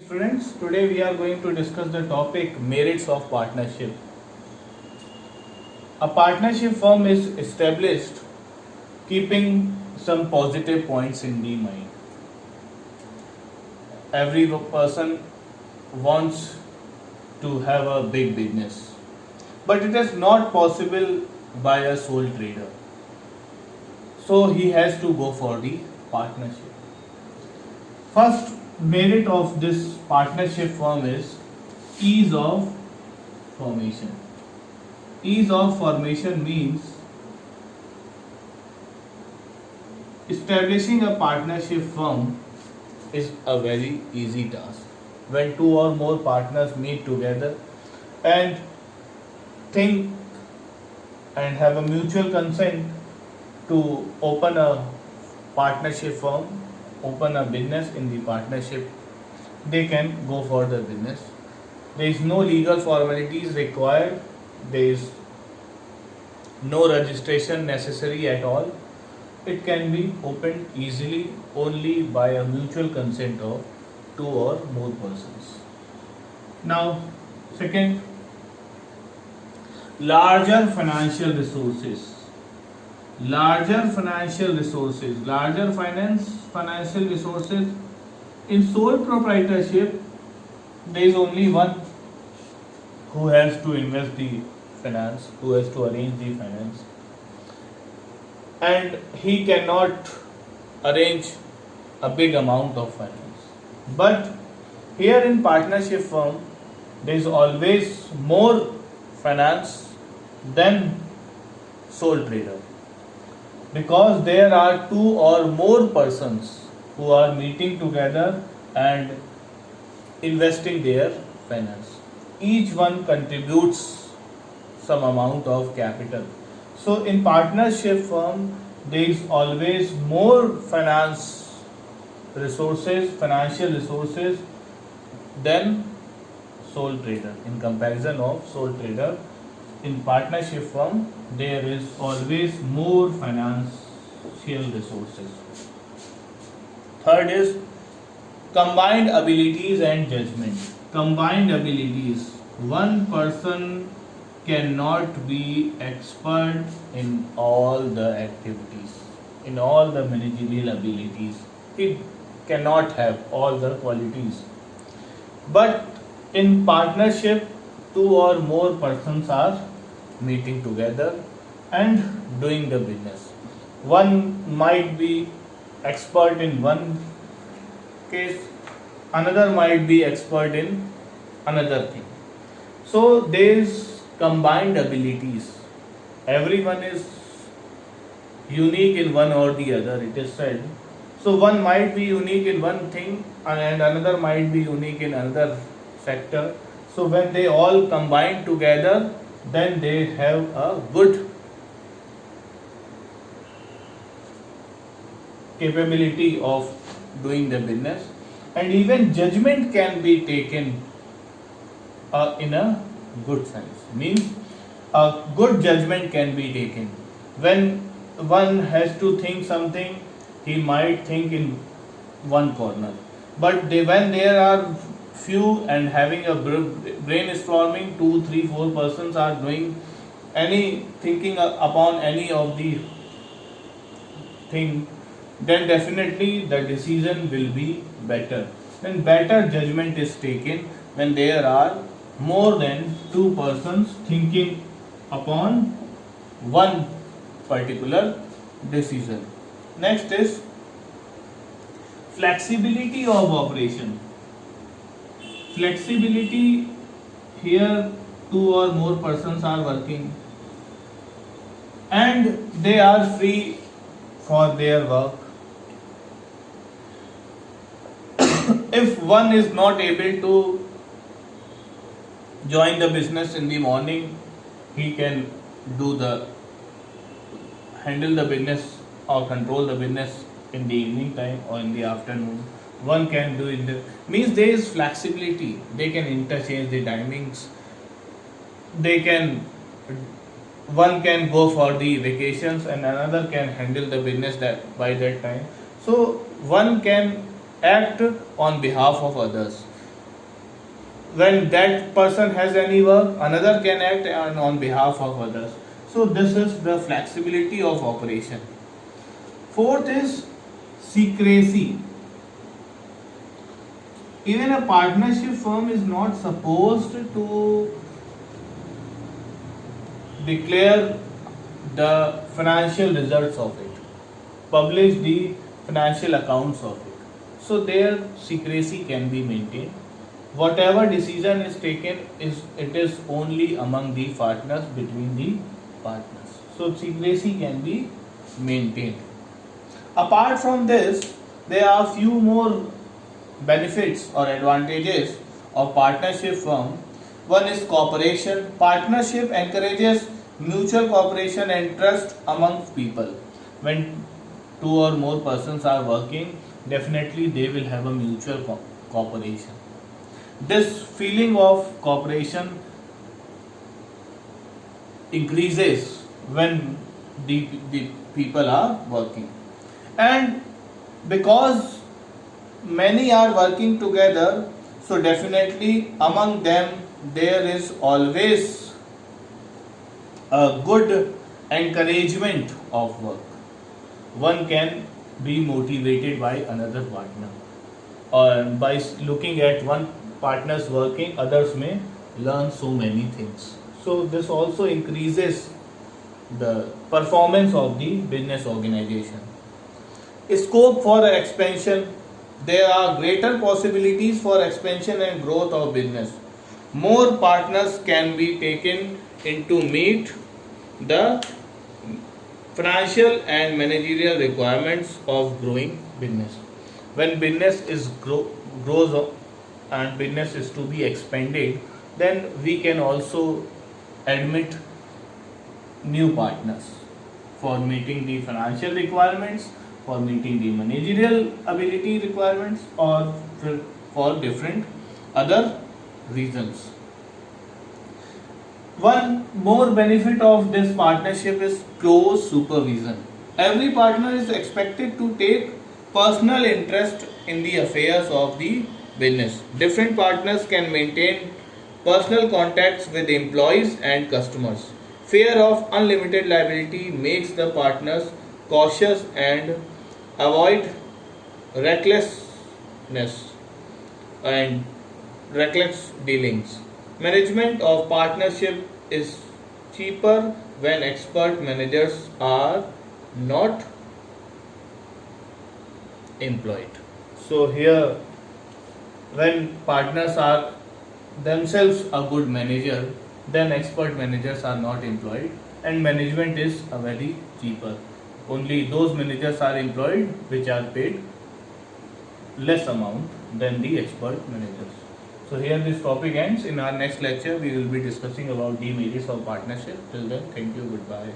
Students, today we are going to discuss the topic merits of partnership. A partnership firm is established keeping some positive points in the mind. Every person wants to have a big business, but it is not possible by a sole trader. So he has to go for the partnership. First merit of this partnership firm is ease of formation. Ease of formation means establishing a partnership firm is a very easy task. When two or more partners meet together and think and have a mutual consent to open a partnership firm, open a business in the partnership, they can go for the business. There is no legal formalities required, there is no registration necessary at all. It can be opened easily only by a mutual consent of two or more persons. Now, second, larger financial resources. Larger financial resources. In sole proprietorship, there is only one who has to invest the finance, who has to arrange the finance, and he cannot arrange a big amount of finance. But here in partnership firm, there is always more finance than sole trader, because there are two or more persons who are meeting together and investing their finance. Each one contributes some amount of capital. So in partnership firm, there is always more financial resources than sole trader. In comparison of sole trader, in partnership firm, there is always more financial resources. Third is combined abilities and judgment. Combined abilities. One person cannot be expert in all the activities, in all the managerial abilities. He cannot have all the qualities. But in partnership, two or more persons are meeting together and doing the business. One might be expert in one case, another might be expert in another thing. So there is combined abilities. Everyone is unique in one or the other, it is said. So one might be unique in one thing and another might be unique in another sector. So when they all combine together, then they have a good capability of doing the business, and even judgment can be taken in a good sense. Means a good judgment can be taken. When one has to think something, he might think in one corner. But when there are few and having a brainstorming, 2, 3, 4 persons are doing any thinking upon any of the thing, then definitely the decision will be better. Then better judgment is taken when there are more than two persons thinking upon one particular decision. Next is flexibility of operation. Flexibility, here two or more persons are working and they are free for their work. If one is not able to join the business in the morning, he can handle the business or control the business in the evening time or in the afternoon. One can do it. Means there is flexibility. They can interchange the timings. One can go for the vacations and another can handle the business that by that time. So one can act on behalf of others. when that person has any work, another can act on behalf of others. So this is the flexibility of operation. Fourth is secrecy. Even a partnership firm is not supposed to declare the financial results of it, publish the financial accounts of it. So their secrecy can be maintained. Whatever decision is taken it is only among the partners, between the partners. So secrecy can be maintained. Apart from this, there are few more benefits or advantages of partnership firm. One is cooperation. Partnership encourages mutual cooperation and trust among people. When two or more persons are working, definitely they will have a mutual cooperation. This feeling of cooperation increases when the people are working, and because many are working together, so definitely among them there is always a good encouragement of work. One can be motivated by another partner, or by looking at one partner's working, others may learn so many things. So this also increases the performance of the business organization. Scope for expansion. There are greater possibilities for expansion and growth of business. More partners can be taken in to meet the financial and managerial requirements of growing business. When business is grows up and business is to be expanded, then we can also admit new partners for meeting the financial requirements, for meeting the managerial ability requirements, or for different other reasons. One more benefit of this partnership is close supervision. Every partner is expected to take personal interest in the affairs of the business. Different partners can maintain personal contacts with employees and customers. Fear of unlimited liability makes the partners cautious and avoid recklessness and reckless dealings. Management of partnership is cheaper when expert managers are not employed. So here, when partners are themselves a good manager, then expert managers are not employed, and management is a very cheaper. Only those managers are employed which are paid less amount than the expert managers. So here this topic ends. In our next lecture we will be discussing about the merits of partnership. Till then, thank you, goodbye.